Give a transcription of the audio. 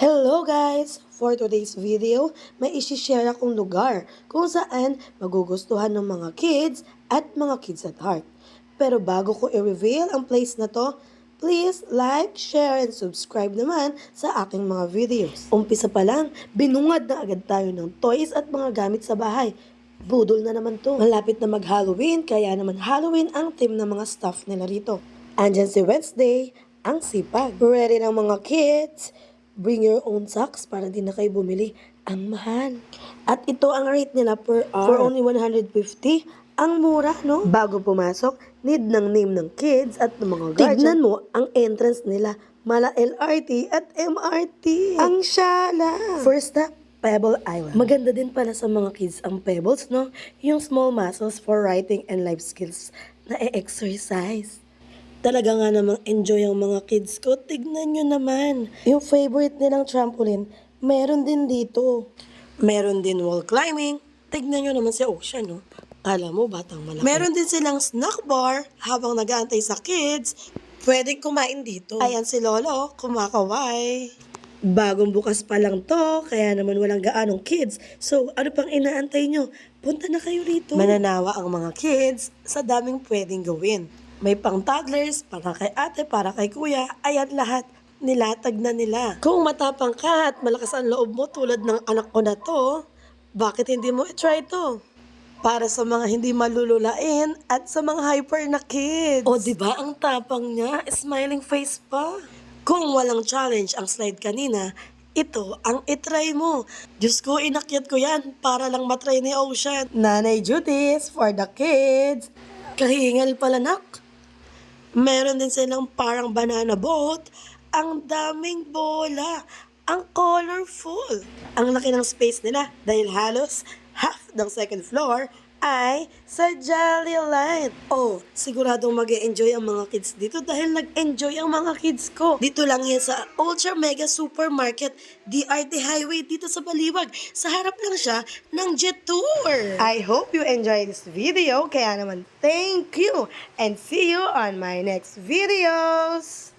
Hello guys! For today's video, may isi-share akong lugar kung saan magugustuhan ng mga kids at mga kids at heart. Pero bago ko i-reveal ang place na to, please like, share, and subscribe naman sa aking mga videos. Umpisa pa lang, binungad na agad tayo ng toys at mga gamit sa bahay. Budol na naman to. Malapit na mag-Halloween, kaya naman Halloween ang theme ng mga staff nila rito. Andyan si Wednesday, ang sipag. Ready ng mga kids. Bring your own socks para di na kayo bumili. Ang mahal. At ito ang rate nila per hour. For only 150, ang mura, no? Bago pumasok, need ng name ng kids at ng mga guardian. Tignan mo ang entrance nila. Mala LRT at MRT. Ang syala. First stop, Pebble Island. Maganda din pala sa mga kids ang pebbles, no? Yung small muscles for writing and life skills na e-exercise. Talaga nga namang enjoy ang mga kids ko. Tignan nyo naman. Yung favorite nilang trampoline, meron din dito. Meron din wall climbing. Tignan nyo naman si Ocean, no? Kala mo, batang malaki. Meron din silang snack bar habang nag-aantay sa kids. Pwedeng kumain dito. Ayan si Lolo, kumakaway. Bagong bukas pa lang to, kaya naman walang gaanong kids. So, ano pang inaantay nyo? Punta na kayo rito. Mananawa ang mga kids sa daming pwedeng gawin. May pang toddlers, para kay ate, para kay kuya, ayan lahat. Nilatag na nila. Kung matapang ka at malakas ang loob mo tulad ng anak ko na to, bakit hindi mo i-try to? Para sa mga hindi malululain at sa mga hyper na kids. O diba ang tapang niya, smiling face pa. Kung walang challenge ang slide kanina, ito ang itry mo. Diyos ko, inakyat ko yan para lang matry ni Ocean. Nanay Judy's for the kids. Kahingal pala nak. Meron din silang parang banana boat. Ang daming bola. Ang colorful. Ang laki ng space nila dahil halos half ng second floor ay sa Jolly Line. Oh, siguradong mag-e-enjoy ang mga kids dito dahil nag-enjoy ang mga kids ko. Dito lang yan sa Ultra Mega Supermarket, DRT Highway dito sa Baliwag. Sa harap lang siya ng Jet Tour. I hope you enjoy this video. Kaya naman, thank you and see you on my next videos.